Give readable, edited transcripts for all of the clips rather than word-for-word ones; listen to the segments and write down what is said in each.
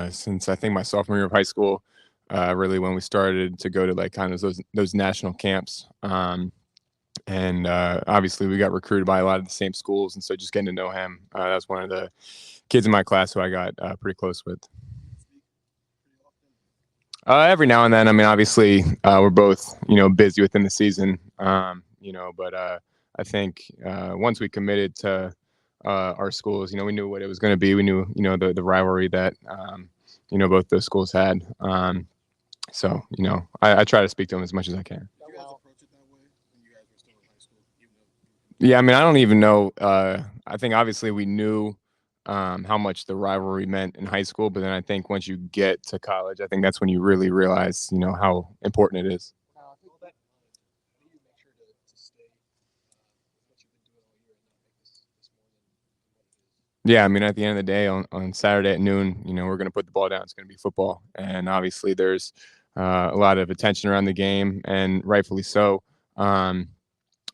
since I think my sophomore year of high school, really when we started to go to like kind of those national camps. And obviously we got recruited by a lot of the same schools, and so just getting to know him, that was one of the kids in my class who I got pretty close with. Every now and then. I mean, obviously, we're both, busy within the season, but I think once we committed to our schools, we knew what it was going to be. We knew, the rivalry that, both those schools had. So, I try to speak to them as much as I can. Yeah, I mean, I don't even know. I think obviously we knew how much the rivalry meant in high school, but then I think once you get to college, I think that's when you really realize, how important it is. Yeah, I mean, at the end of the day, on Saturday at noon, we're going to put the ball down. It's going to be football, and obviously there's a lot of attention around the game, and rightfully so. Um,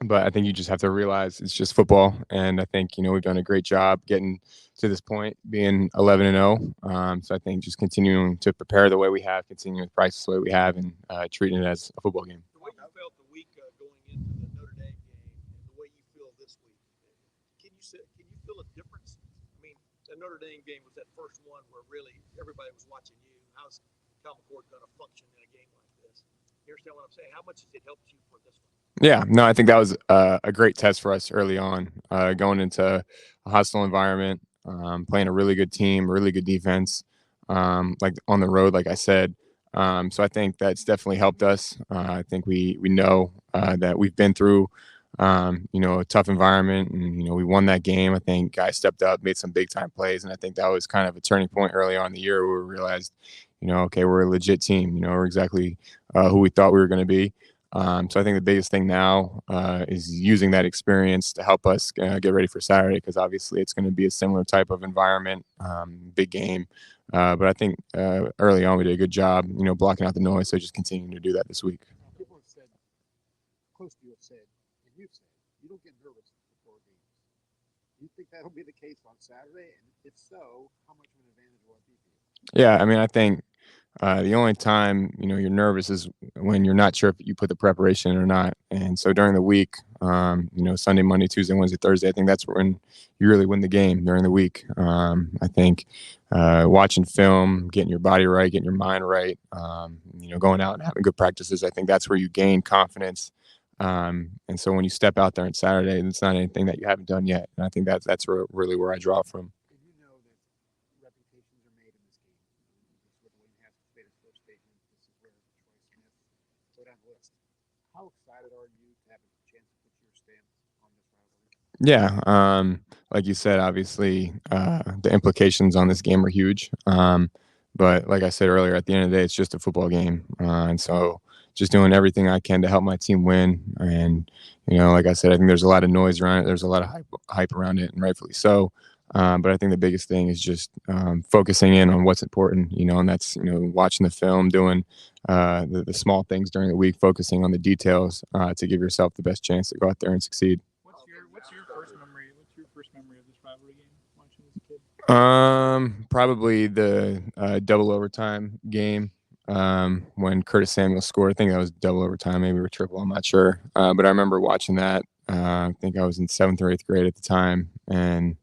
but I think you just have to realize it's just football, and I think we've done a great job getting to this point, being 11-0. So I think just continuing to prepare the way we have, continuing to practice the way we have, and treating it as a football game. The way you felt the week going into the Notre Dame game, and the way you feel this week, can you feel a difference? I mean, the Notre Dame game was that first one where really everybody was watching you. How's Kyle McCord going to function in a game like this? You understand what I'm saying? How much has it helped you for this one? Yeah, no, I think that was a great test for us early on, going into a hostile environment, playing a really good team, really good defense, like on the road, like I said. So I think that's definitely helped us. I think we know that we've been through, a tough environment, and we won that game. I think guys stepped up, made some big time plays, and I think that was kind of a turning point early on in the year where we realized, okay, we're a legit team. We're exactly who we thought we were going to be. So I think the biggest thing now is using that experience to help us get ready for Saturday, because obviously it's going to be a similar type of environment, big game. But I think early on we did a good job, blocking out the noise. So just continuing to do that this week. People have said, close to you have said, and you've said, you don't get nervous before games. Do you think that'll be the case on Saturday? And if so, how much of an advantage will it be for you? Yeah, I mean, I think the only time you're nervous is when you're not sure if you put the preparation in or not. And so during the week, Sunday, Monday, Tuesday, Wednesday, Thursday, I think that's when you really win the game during the week. I think watching film, getting your body right, getting your mind right, going out and having good practices, I think that's where you gain confidence. And so when you step out there on Saturday, it's not anything that you haven't done yet. And I think that's really where I draw from. How excited are you to have a chance to put your stamp on this rivalry? Yeah, like you said, obviously the implications on this game are huge. But like I said earlier, at the end of the day, it's just a football game, and so just doing everything I can to help my team win. And like I said, I think there's a lot of noise around it. There's a lot of hype around it, and rightfully so. But I think the biggest thing is just focusing in on what's important, and that's watching the film, doing the small things during the week, focusing on the details to give yourself the best chance to go out there and succeed. What's your first memory? What's your first memory of this rivalry game watching as a kid? Probably the double overtime game when Curtis Samuel scored. I think that was double overtime, maybe or triple. I'm not sure, but I remember watching that. I think I was in 7th or 8th grade at the time, and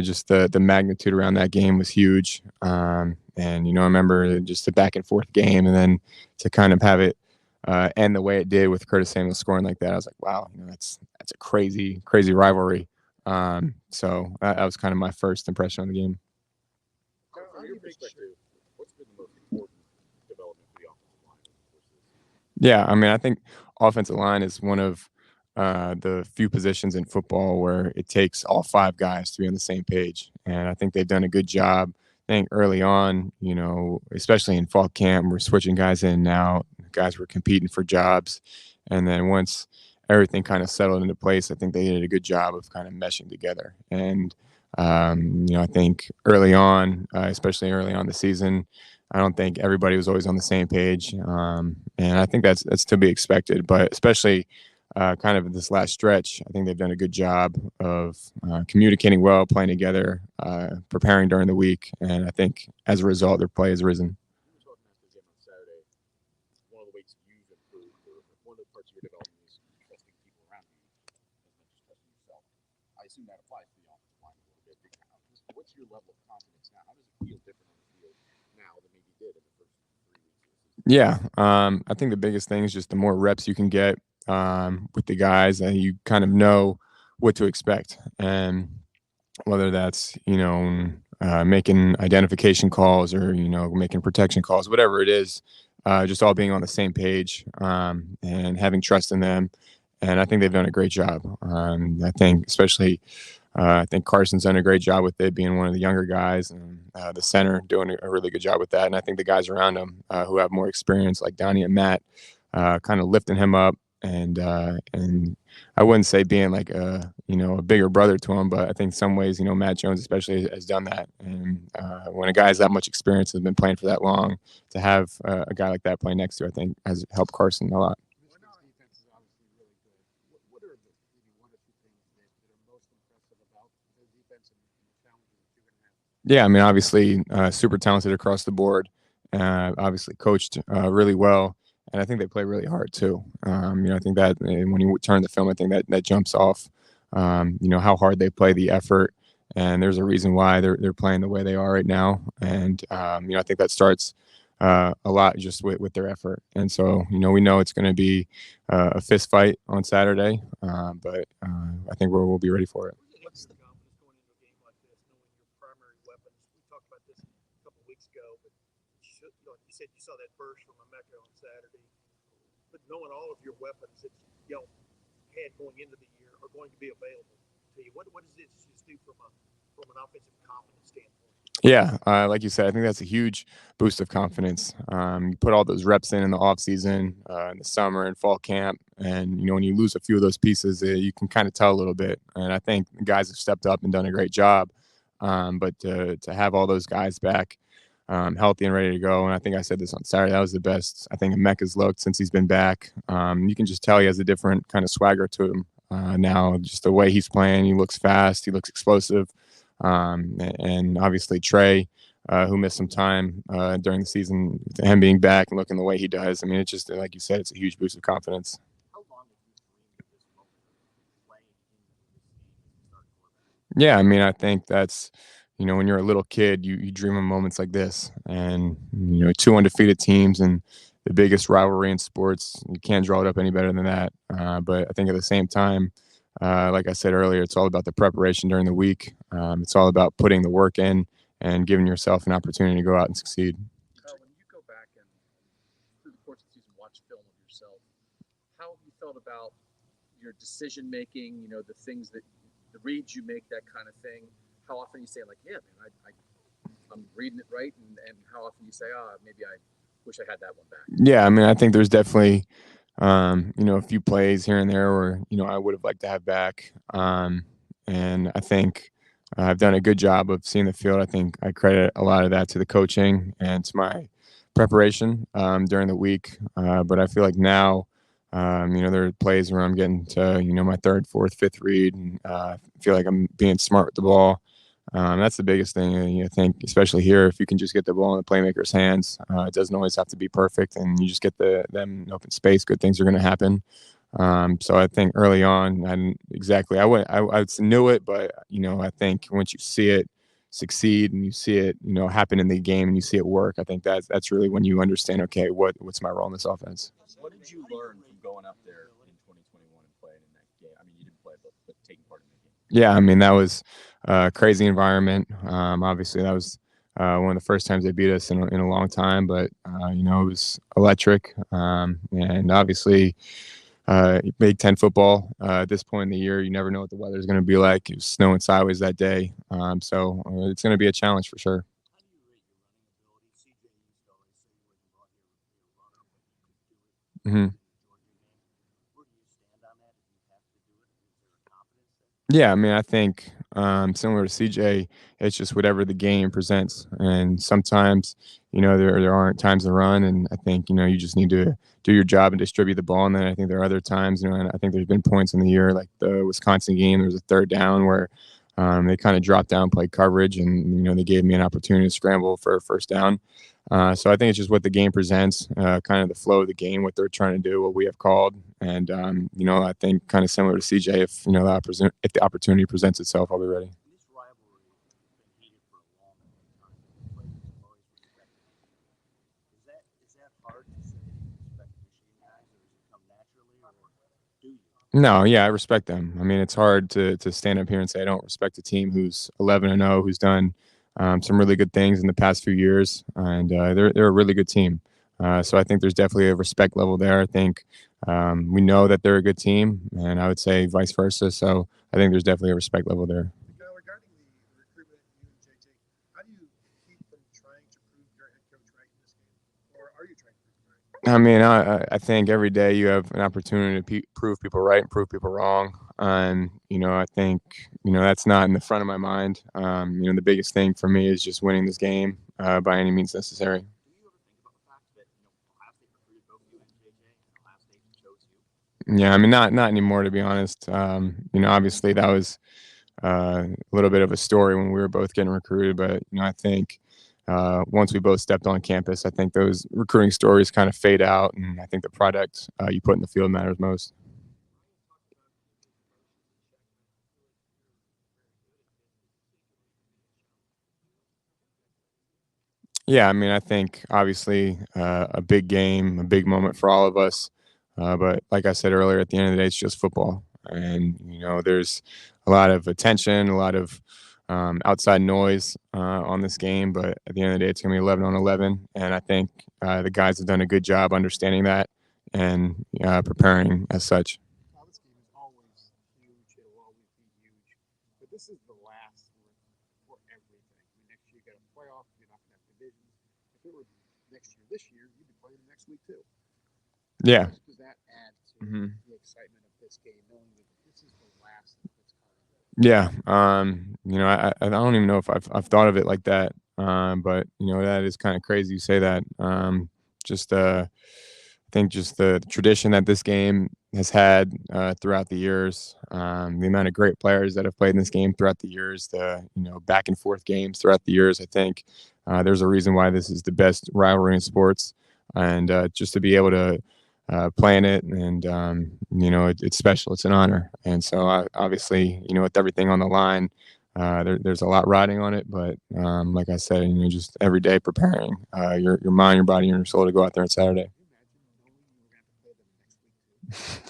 just the magnitude around that game was huge. And, I remember just the back and forth game, and then to kind of have it end the way it did with Curtis Samuel scoring like that, I was like, wow, that's a crazy, crazy rivalry. So that was kind of my first impression on the game. From your perspective, what's been the most important development for the offensive line? Yeah, I mean, I think offensive line is one of the few positions in football where it takes all 5 guys to be on the same page. And I think they've done a good job. I think early on, especially in fall camp, we're switching guys in and out. Guys were competing for jobs. And then once everything kind of settled into place, I think they did a good job of kind of meshing together. And, I think early on, especially early on the season, I don't think everybody was always on the same page. And I think that's to be expected. But especially kind of this last stretch, I think they've done a good job of communicating well, playing together, preparing during the week, and I think as a result, their play has risen. You were talking after the game on Saturday. One of the ways you've improved, or one of the parts of your development, is trusting people around you, as much as trusting yourself. I assume that applies to the offensive line a little bit. What's your level of confidence now? How does it feel different on the field now than maybe it did in the first 3 weeks of the season? Yeah, I think the biggest thing is just the more reps you can get with the guys, and you kind of know what to expect, and whether that's making identification calls or making protection calls, whatever it is, just all being on the same page and having trust in them. And I think they've done a great job. I think especially I think Carson's done a great job with it, being one of the younger guys, and the center doing a really good job with that. And I think the guys around him who have more experience, like Donnie and Matt, kind of lifting him up. And I wouldn't say being like a bigger brother to him, but I think some ways, Matt Jones especially has done that. And when a guy has that much experience, has been playing for that long, to have a guy like that playing next to, I think has helped Carson a lot. This defense is obviously really good. What are the maybe one or two things that are most impressive about the defense and the challenges that you're going to have? Yeah, I mean, obviously, super talented across the board. Obviously, coached really well, and I think they play really hard too. I think that when you turn the film, I think that jumps off. How hard they play, the effort, and there's a reason why they're playing the way they are right now. And I think that starts a lot just with their effort. And so, we know it's going to be a fist fight on Saturday, but I think we'll be ready for it. What's the confidence going into a game like this, knowing your primary weapons? We talked about this a couple of weeks ago, but like you said, you saw that burst from Emeka on Saturday. But knowing all of your weapons that y'all had going into the year are going to be available to you, what does this just do from an offensive confidence standpoint? Yeah, like you said, I think that's a huge boost of confidence. You put all those reps in the off season, in the summer and fall camp, and when you lose a few of those pieces, you can kind of tell a little bit. And I think the guys have stepped up and done a great job. But to have all those guys back, healthy and ready to go, and I think I said this on Saturday, that was the best I think Emeka's looked since he's been back. You can just tell he has a different kind of swagger to him now. Just the way he's playing, he looks fast, he looks explosive. And obviously Trey, who missed some time during the season, him being back and looking the way he does. I mean, it's just like you said, it's a huge boost of confidence. How long have you dreamed of this moment of playing into this game as a starting quarterback? Yeah, I mean, I think that's when you're a little kid, you dream of moments like this, and two undefeated teams and the biggest rivalry in sports. You can't draw it up any better than that. But I think at the same time, like I said earlier, it's all about the preparation during the week. It's all about putting the work in and giving yourself an opportunity to go out and succeed. When you go back and through the course of the season watch film of yourself, how have you felt about your decision making? The things that the reads you make, that kind of thing. How often you say like, yeah, man, I'm reading it right, and how often you say, maybe I wish I had that one back. Yeah, I mean, I think there's definitely a few plays here and there where I would have liked to have back. And I think I've done a good job of seeing the field. I think I credit a lot of that to the coaching and to my preparation during the week. But I feel like now, there are plays where I'm getting to my third, fourth, fifth read, and feel like I'm being smart with the ball. That's the biggest thing. And I think, especially here, if you can just get the ball in the playmaker's hands, it doesn't always have to be perfect, and you just get them in open space. Good things are going to happen. So I think early on, I didn't exactly. I knew it, but I think once you see it succeed and you see it, happen in the game, and you see it work, I think that's really when you understand. Okay, what's my role in this offense? What did you learn from going up there in 2021 and playing in that game? I mean, you didn't play, but taking part in that game. Yeah, I mean, that was a crazy environment. Obviously, that was one of the first times they beat us in a long time, but it was electric. And obviously, Big Ten football at this point in the year, you never know what the weather is going to be like. It was snowing sideways that day, so it's going to be a challenge for sure. How do you rate your running ability? CJ used to always say when you brought your runner, but you could do it hmm in the Georgia game. Where do you stand on that? If you have to do it, is there a confidence there? Yeah, I mean, I think Similar to CJ, it's just whatever the game presents. And sometimes, there aren't times to run, and I think you just need to do your job and distribute the ball. And then I think there are other times, and I think there's been points in the year like the Wisconsin game. There was a third down where they kind of dropped down, played coverage, and they gave me an opportunity to scramble for a first down. So I think it's just what the game presents, kind of the flow of the game, what they're trying to do, what we have called, and I think kind of similar to CJ, if the opportunity presents itself, I'll be ready. This rivalry has been heated for a long time. Players have always respected it. Is that hard to say respect Michigan guys, or does it come naturally, or do you? No, yeah, I respect them. I mean, it's hard to stand up here and say I don't respect a team who's 11-0, who's done some really good things in the past few years, and they're a really good team. So I think there's definitely a respect level there. I think we know that they're a good team, and I would say vice versa. So I think there's definitely a respect level there. Now, regarding the recruitment, you and JJ, how do you keep from trying to prove your head coach right in this game, or are you trying to prove him right? I mean, I think every day you have an opportunity to prove people right and prove people wrong. I think, that's not in the front of my mind. The biggest thing for me is just winning this game by any means necessary. Do you ever think about the fact that Ohio State recruited both you and JJ, and Ohio State chose you? Yeah, I mean, not anymore, to be honest. Obviously that was a little bit of a story when we were both getting recruited, but I think once we both stepped on campus, I think those recruiting stories kind of fade out, and I think the product you put in the field matters most. Yeah, I mean, I think obviously a big game, a big moment for all of us. But like I said earlier, at the end of the day, it's just football, and there's a lot of attention, a lot of outside noise on this game. But at the end of the day, it's going to be 11-on-11, and I think the guys have done a good job understanding that and preparing as such. Now, this game is always huge. It'll always be huge. But this is the last for everything. I mean, next year you got a playoff. You're not going to have divisions. If it were next year, this year, you'd be playing next week too. Yeah. How much does that add to the excitement of this game, knowing that this is the last that's coming? Yeah. I don't even know if I've thought of it like that. But that is kind of crazy you say that. Just I think just the tradition that this game has had throughout the years, the amount of great players that have played in this game throughout the years, the back and forth games throughout the years. I think there's a reason why this is the best rivalry in sports, and just to be able to play in it, and it's special. It's an honor, and so obviously, with everything on the line, there's a lot riding on it. But like I said, just every day preparing your mind, your body, and your soul to go out there on Saturday.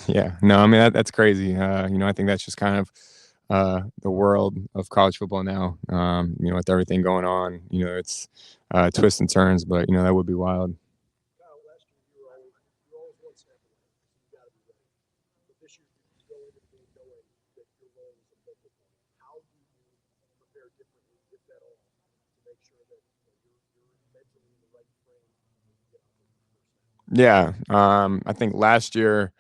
Yeah, no, I mean that's crazy. I think that's just kind of the world of college football now. With everything going on, it's twists and turns, but that would be wild. Kyle, last year you were always one step away. So you got to be ready. But this year you go into the game knowing that your role is a focal point. How do you prepare differently, if at all, to make sure that you're mentally in the right frame when you get out there for the first snap? Yeah, I think last year,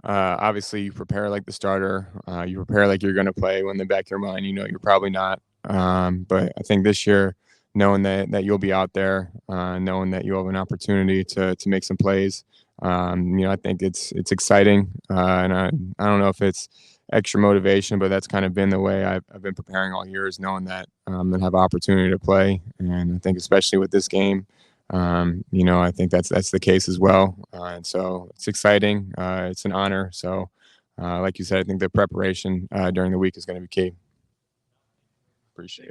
obviously you prepare like the starter. You prepare like you're going to play. When in the back of your mind, you're probably not. But I think this year, knowing that you'll be out there, knowing that you have an opportunity to make some plays, I think it's exciting. And I don't know if it's extra motivation, but that's kind of been the way I've been preparing all year, is knowing that I have opportunity to play. And I think especially with this game, I think that's the case as well. And so it's exciting. It's an honor. So, like you said, I think the preparation during the week is going to be key. Appreciate it.